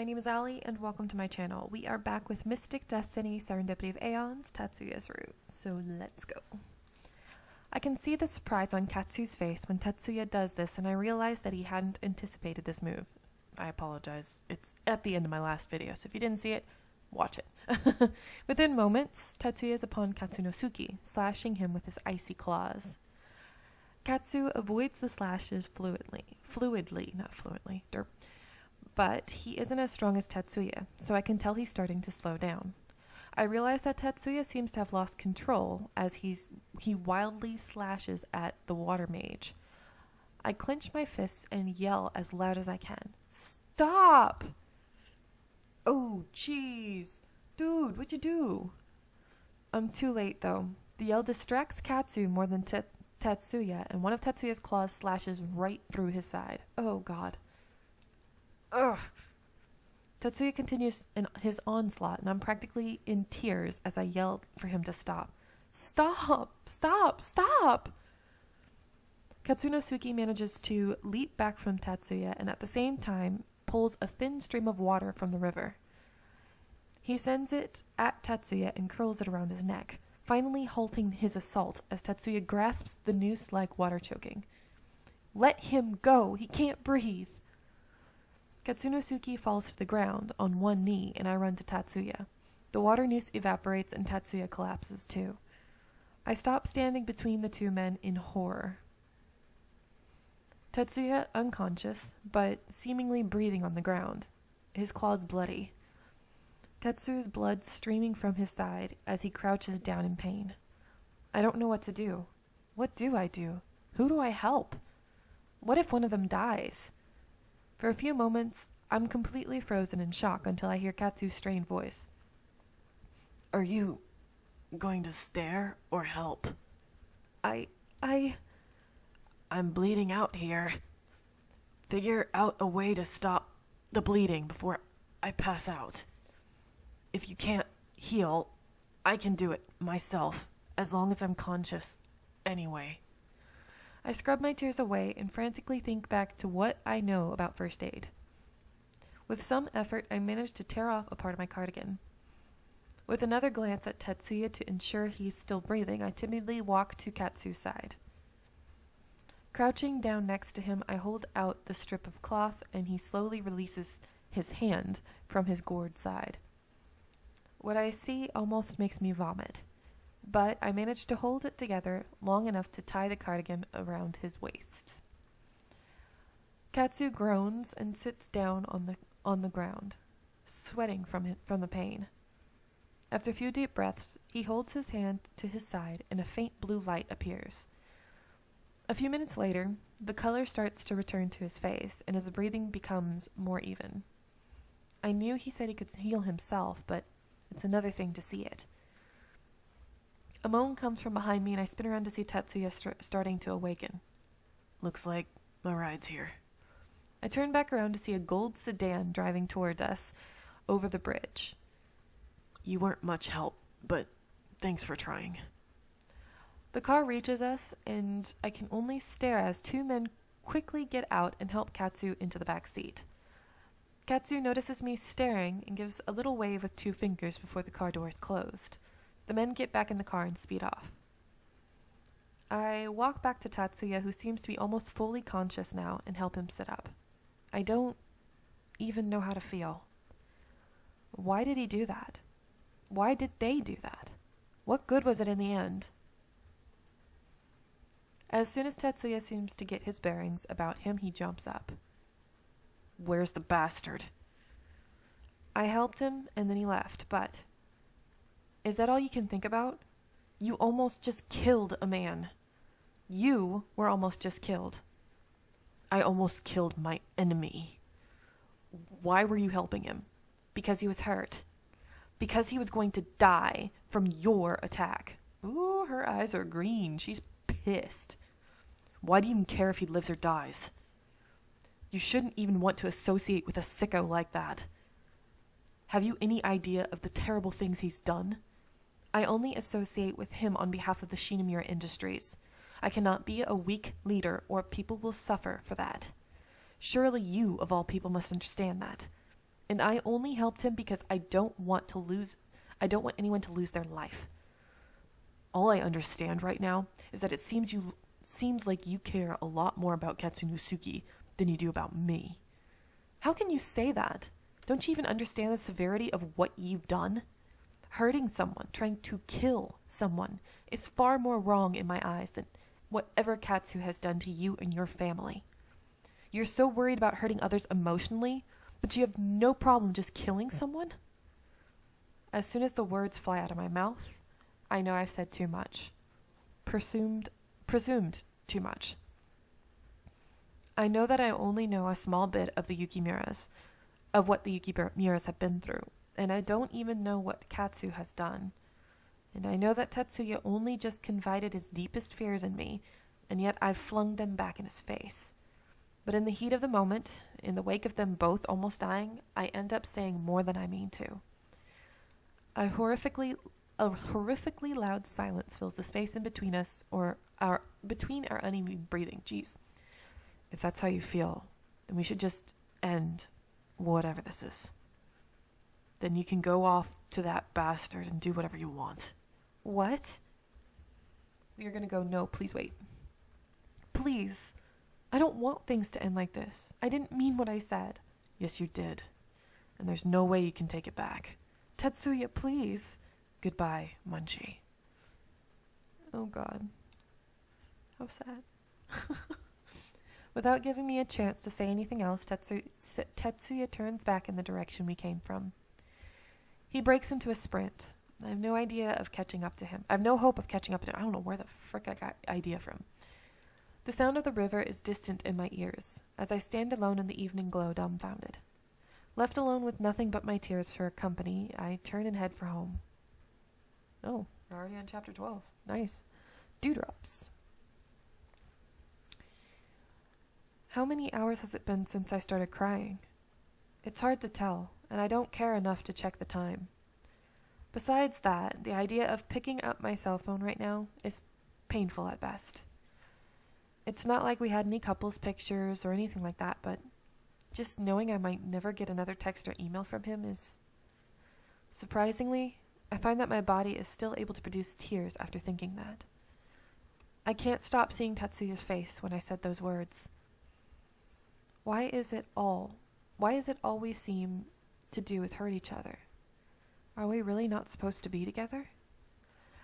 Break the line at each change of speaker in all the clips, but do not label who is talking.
my name is Ali, and welcome to my channel. We are back with Mystic Destiny Serendipity of Aeons, Tatsuya's route, so let's go. I can see the surprise on Katsu's face when Tatsuya does this, and I realize that he hadn't anticipated this move. I apologize, it's at the end of my last video, so if you didn't see it, watch it. Within moments, Tatsuya is upon Katsunosuke, slashing him with his icy claws. Katsu avoids the slashes fluidly, not fluently, derp. But he isn't as strong as Tatsuya, so I can tell he's starting to slow down. I realize that Tatsuya seems to have lost control as he wildly slashes at the water mage. I clench my fists and yell as loud as I can. Stop! Oh, jeez. Dude, what'd you do? I'm too late, though. The yell distracts Katsu more than Tatsuya, and one of Tatsuya's claws slashes right through his side. Oh, God. Ugh. Tatsuya continues his onslaught, and I'm practically in tears as I yell for him to stop. Stop! Stop! Stop! Katsunosuke manages to leap back from Tatsuya and at the same time pulls a thin stream of water from the river. He sends it at Tatsuya and curls it around his neck, finally halting his assault as Tatsuya grasps the noose like water choking. Let him go! He can't breathe! Katsunosuke falls to the ground on one knee, and I run to Tatsuya. The water noose evaporates and Tatsuya collapses too. I stop standing between the two men in horror. Tatsuya unconscious, but seemingly breathing on the ground, his claws bloody. Katsu's blood streaming from his side as he crouches down in pain. I don't know what to do. What do I do? Who do I help? What if one of them dies? For a few moments, I'm completely frozen in shock until I hear Katsu's strained voice. Are you going to stare or help? I'm bleeding out here. Figure out a way to stop the bleeding before I pass out. If you can't heal, I can do it myself, as long as I'm conscious anyway. I scrub my tears away and frantically think back to what I know about first aid. With some effort, I manage to tear off a part of my cardigan. With another glance at Tatsuya to ensure he's still breathing, I timidly walk to Katsu's side. Crouching down next to him, I hold out the strip of cloth and he slowly releases his hand from his gored side. What I see almost makes me vomit. But I managed to hold it together long enough to tie the cardigan around his waist. Katsu groans and sits down on the ground, sweating from the pain. After a few deep breaths, he holds his hand to his side and a faint blue light appears. A few minutes later, the color starts to return to his face and his breathing becomes more even. I knew he said he could heal himself, but it's another thing to see it. A moan comes from behind me and I spin around to see Tatsuya starting to awaken. Looks like my ride's here. I turn back around to see a gold sedan driving toward us over the bridge. You weren't much help, but thanks for trying. The car reaches us and I can only stare as two men quickly get out and help Katsu into the back seat. Katsu notices me staring and gives a little wave with two fingers before the car door is closed. The men get back in the car and speed off. I walk back to Tatsuya, who seems to be almost fully conscious now, and help him sit up. I don't even know how to feel. Why did he do that? Why did they do that? What good was it in the end? As soon as Tatsuya seems to get his bearings about him, he jumps up. Where's the bastard? I helped him, and then he left, but... Is that all you can think about? You almost just killed a man. You were almost just killed. I almost killed my enemy. Why were you helping him? Because he was hurt. Because he was going to die from your attack. Ooh, her eyes are green. She's pissed. Why do you even care if he lives or dies? You shouldn't even want to associate with a sicko like that. Have you any idea of the terrible things he's done? I only associate with him on behalf of the Shinomura Industries. I cannot be a weak leader, or people will suffer for that. Surely you, of all people, must understand that. And I only helped him because I don't want anyone to lose their life. All I understand right now is that it seems like you care a lot more about Katsunosuke than you do about me. How can you say that? Don't you even understand the severity of what you've done? Hurting someone, trying to kill someone, is far more wrong in my eyes than whatever Katsu has done to you and your family. You're so worried about hurting others emotionally, but you have no problem just killing someone? As soon as the words fly out of my mouth, I know I've said too much. Presumed too much. I know that I only know a small bit of what the Yukimuras have been through, and I don't even know what Katsu has done. And I know that Tatsuya only just confided his deepest fears in me, and yet I've flung them back in his face. But in the heat of the moment, in the wake of them both almost dying, I end up saying more than I mean to. A horrifically loud silence fills the space in between us, between our uneven breathing. Jeez. If that's how you feel, then we should just end whatever this is. Then you can go off to that bastard and do whatever you want. What? We are going to go, no, please wait. Please. I don't want things to end like this. I didn't mean what I said. Yes, you did. And there's no way you can take it back. Tatsuya, please. Goodbye, Munchie. Oh, God. How sad. Without giving me a chance to say anything else, Tatsuya turns back in the direction we came from. He breaks into a sprint. I have no idea of catching up to him. I have no hope of catching up to him. I don't know where the frick I got idea from. The sound of the river is distant in my ears, as I stand alone in the evening glow, dumbfounded. Left alone with nothing but my tears for company, I turn and head for home. Oh, we're already on chapter 12. Nice. Dewdrops. How many hours has it been since I started crying? It's hard to tell, and I don't care enough to check the time. Besides that, the idea of picking up my cell phone right now is painful at best. It's not like we had any couples pictures or anything like that, but just knowing I might never get another text or email from him is... Surprisingly, I find that my body is still able to produce tears after thinking that. I can't stop seeing Tatsuya's face when I said those words. Why is it all we seem to do is hurt each other? Are we really not supposed to be together?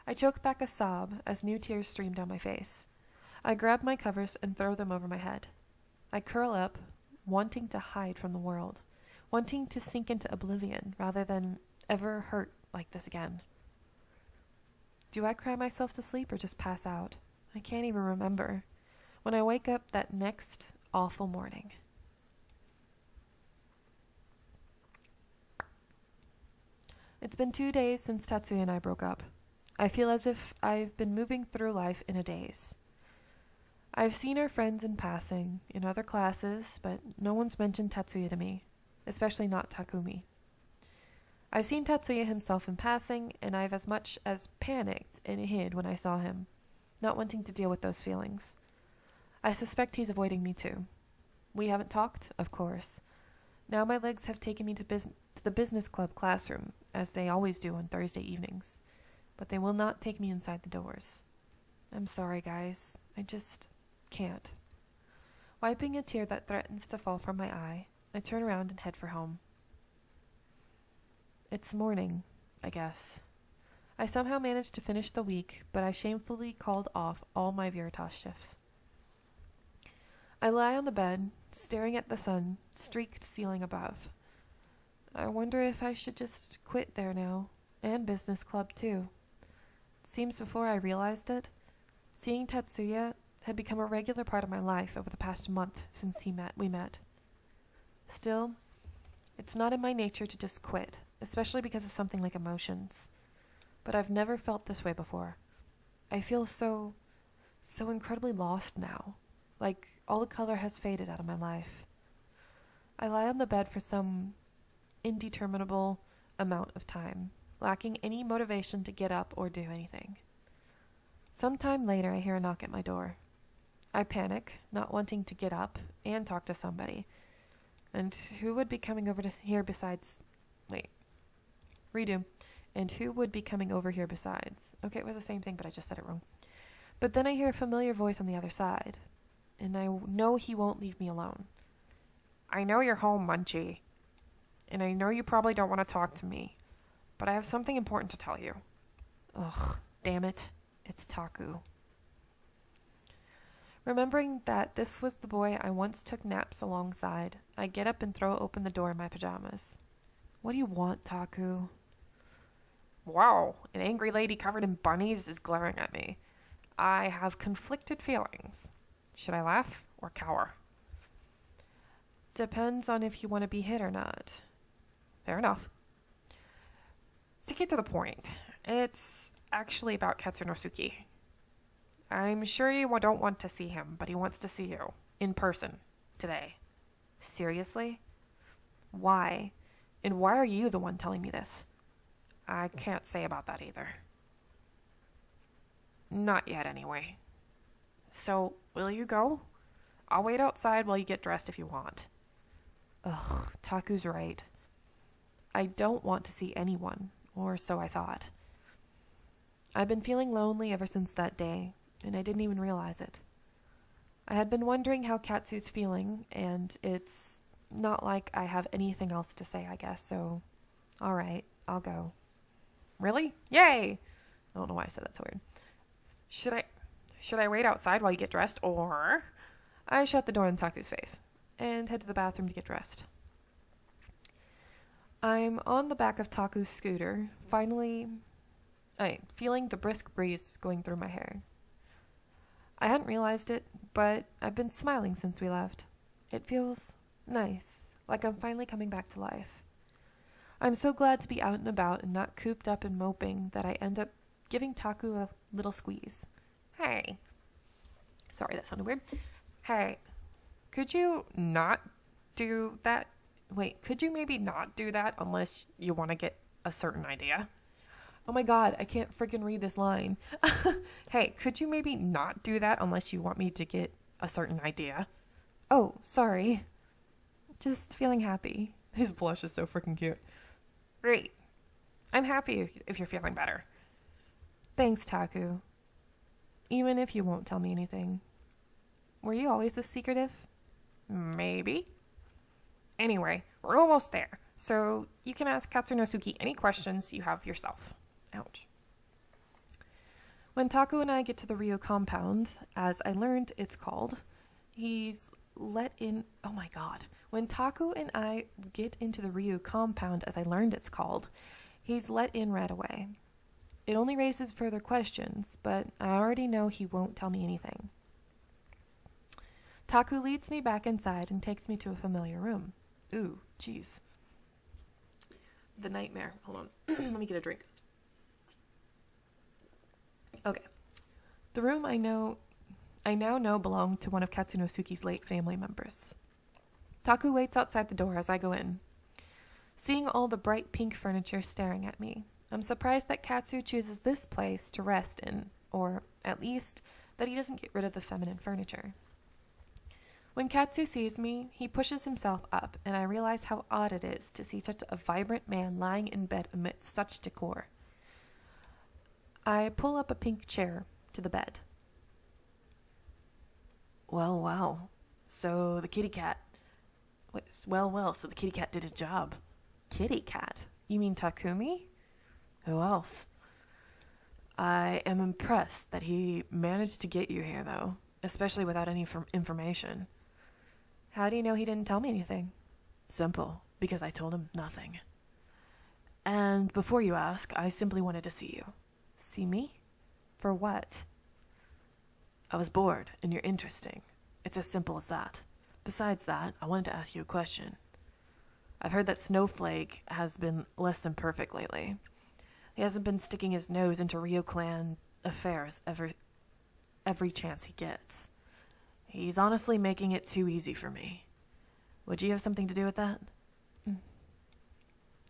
I choke back a sob as new tears stream down my face. I grab my covers and throw them over my head. I curl up, wanting to hide from the world, wanting to sink into oblivion rather than ever hurt like this again. Do I cry myself to sleep or just pass out? I can't even remember. When I wake up that next awful morning. It's been 2 days since Tatsuya and I broke up. I feel as if I've been moving through life in a daze. I've seen our friends in passing, in other classes, but no one's mentioned Tatsuya to me, especially not Takumi. I've seen Tatsuya himself in passing, and I've as much as panicked and hid when I saw him, not wanting to deal with those feelings. I suspect he's avoiding me too. We haven't talked, of course. Now my legs have taken me to the business club classroom, as they always do on Thursday evenings, but they will not take me inside the doors. I'm sorry, guys. I just can't. Wiping a tear that threatens to fall from my eye, I turn around and head for home. It's morning, I guess. I somehow managed to finish the week, but I shamefully called off all my Veritas shifts. I lie on the bed, staring at the sun-streaked ceiling above. I wonder if I should just quit there now, and business club too. It seems before I realized it, seeing Tatsuya had become a regular part of my life over the past month since we met. Still, it's not in my nature to just quit, especially because of something like emotions. But I've never felt this way before. I feel so incredibly lost now, like all the color has faded out of my life. I lie on the bed for some indeterminable amount of time, lacking any motivation to get up or do anything. Sometime later, I hear a knock at my door. I panic, not wanting to get up and talk to somebody. And who would be coming over to here besides... Wait. Redo. And who would be coming over here besides? Okay, it was the same thing, but I just said it wrong. But then I hear a familiar voice on the other side. And I know he won't leave me alone. I know you're home, Munchie. And I know you probably don't want to talk to me. But I have something important to tell you. Ugh, damn it. It's Taku. Remembering that this was the boy I once took naps alongside, I get up and throw open the door in my pajamas. What do you want, Taku? Wow, an angry lady covered in bunnies is glaring at me. I have conflicted feelings. Should I laugh or cower? Depends on if you want to be hit or not. Fair enough. To get to the point, it's actually about Katsunosuke. I'm sure you don't want to see him, but he wants to see you. In person. Today. Seriously? Why? And why are you the one telling me this? I can't say about that either. Not yet, anyway. So, will you go? I'll wait outside while you get dressed if you want. Ugh, Taku's right. I don't want to see anyone, or so I thought. I've been feeling lonely ever since that day, and I didn't even realize it. I had been wondering how Katsu's feeling, and it's not like I have anything else to say, I guess, so alright, I'll go. Really? Yay! I don't know why I said that so weird. Should I wait outside while you get dressed, or... I shut the door in Taku's face, and head to the bathroom to get dressed. I'm on the back of Taku's scooter, feeling the brisk breeze going through my hair. I hadn't realized it, but I've been smiling since we left. It feels nice, like I'm finally coming back to life. I'm so glad to be out and about and not cooped up and moping that I end up giving Taku a little squeeze. Hey. Sorry, that sounded weird. Hey, could you not do that? Wait, could you maybe not do that unless you want to get a certain idea? Oh my god, I can't freaking read this line. Hey, could you maybe not do that unless you want me to get a certain idea? Oh, sorry. Just feeling happy. His blush is so freaking cute. Great. I'm happy if you're feeling better. Thanks, Taku. Even if you won't tell me anything. Were you always this secretive? Maybe. Anyway, we're almost there, so you can ask Katsunosuke any questions you have yourself. Ouch. When Taku and I get to the Ryo compound, as I learned it's called, he's let in... Oh my god. When Taku and I get into the Ryo compound, as I learned it's called, he's let in right away. It only raises further questions, but I already know he won't tell me anything. Taku leads me back inside and takes me to a familiar room. Ooh, jeez. The nightmare. Hold on. Let me get a drink. Okay. The room I now know belonged to one of Katsunosuke's late family members. Taku waits outside the door as I go in. Seeing all the bright pink furniture staring at me, I'm surprised that Katsu chooses this place to rest in, or at least that he doesn't get rid of the feminine furniture. When Katsu sees me, he pushes himself up, and I realize how odd it is to see such a vibrant man lying in bed amidst such decor. I pull up a pink chair to the bed. Well, wow. So the kitty cat... so the kitty cat did his job. Kitty cat? You mean Takumi? Who else? I am impressed that he managed to get you here, though, especially without any information. How do you know he didn't tell me anything? Simple, because I told him nothing. And before you ask, I simply wanted to see you. See me? For what? I was bored, and you're interesting. It's as simple as that. Besides that, I wanted to ask you a question. I've heard that Snowflake has been less than perfect lately. He hasn't been sticking his nose into Ryo clan affairs every chance he gets. He's honestly making it too easy for me. Would you have something to do with that?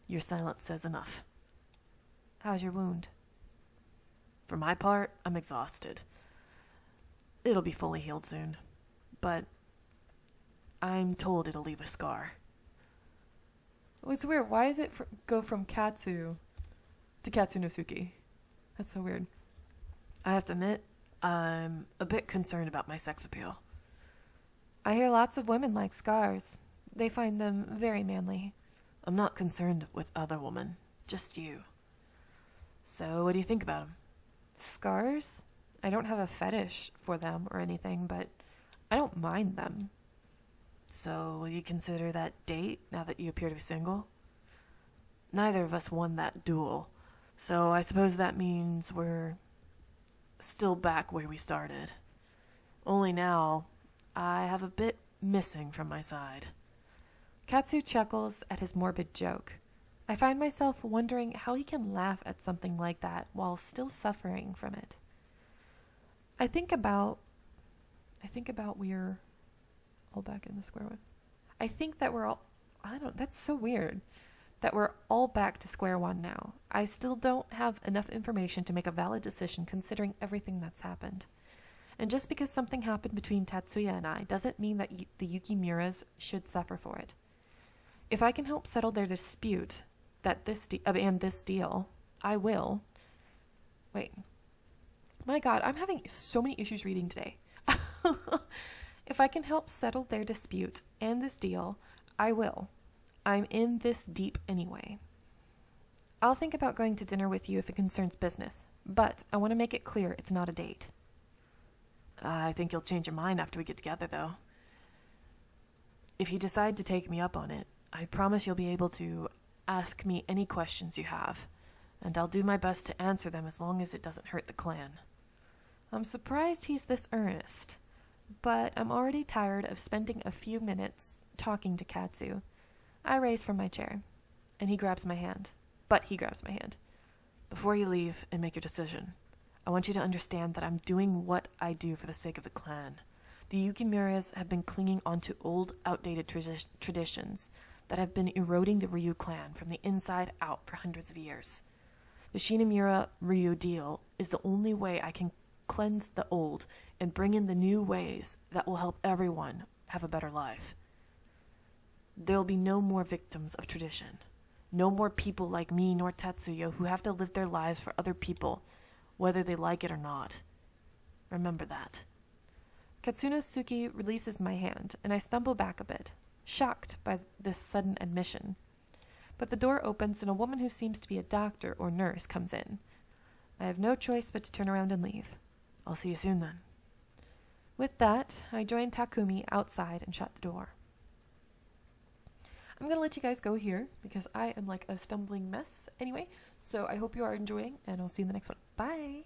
Your silence says enough. How's your wound? For my part, I'm exhausted. It'll be fully healed soon. But I'm told it'll leave a scar. It's weird. Why does it go from Katsu to Katsunosuke? That's so weird.
I have to admit, I'm a bit concerned about my sex appeal.
I hear lots of women like scars. They find them very manly.
I'm not concerned with other women, just you. So, what do you think about them?
Scars? I don't have a fetish for them or anything, but I don't mind them.
So, will you consider that date now that you appear to be single? Neither of us won that duel, so I suppose that means we're still back where we started. Only now, I have a bit missing from my side.
Katsu chuckles at his morbid joke. I find myself wondering how he can laugh at something like that while still suffering from it. I think about we're all back in the square one. I think that that's so weird. That we're all back to square one now. I still don't have enough information to make a valid decision considering everything that's happened. And just because something happened between Tatsuya and I doesn't mean that the Yukimuras should suffer for it. If I can help settle their dispute and this deal, I will. Wait. My God, I'm having so many issues reading today. If I can help settle their dispute and this deal, I will. I'm in this deep anyway. I'll think about going to dinner with you if it concerns business, but I want to make it clear it's not a date.
I think you'll change your mind after we get together, though. If you decide to take me up on it, I promise you'll be able to ask me any questions you have, and I'll do my best to answer them as long as it doesn't hurt the clan.
I'm surprised he's this earnest, but I'm already tired of spending a few minutes talking to Katsu. I raise from my chair, and he grabs my hand.
Before you leave and make your decision, I want you to understand that I'm doing what I do for the sake of the clan. The Yukimuras have been clinging onto old, outdated traditions that have been eroding the Ryu clan from the inside out for hundreds of years. The Shinamura-Ryu deal is the only way I can cleanse the old and bring in the new ways that will help everyone have a better life. There'll be no more victims of tradition. No more people like me nor Tatsuya who have to live their lives for other people, whether they like it or not. Remember that.
Katsunosuke releases my hand, and I stumble back a bit, shocked by this sudden admission. But the door opens, and a woman who seems to be a doctor or nurse comes in. I have no choice but to turn around and leave.
I'll see you soon then.
With that, I join Takumi outside and shut the door. I'm going to let you guys go here because I am like a stumbling mess anyway. So I hope you are enjoying, and I'll see you in the next one. Bye!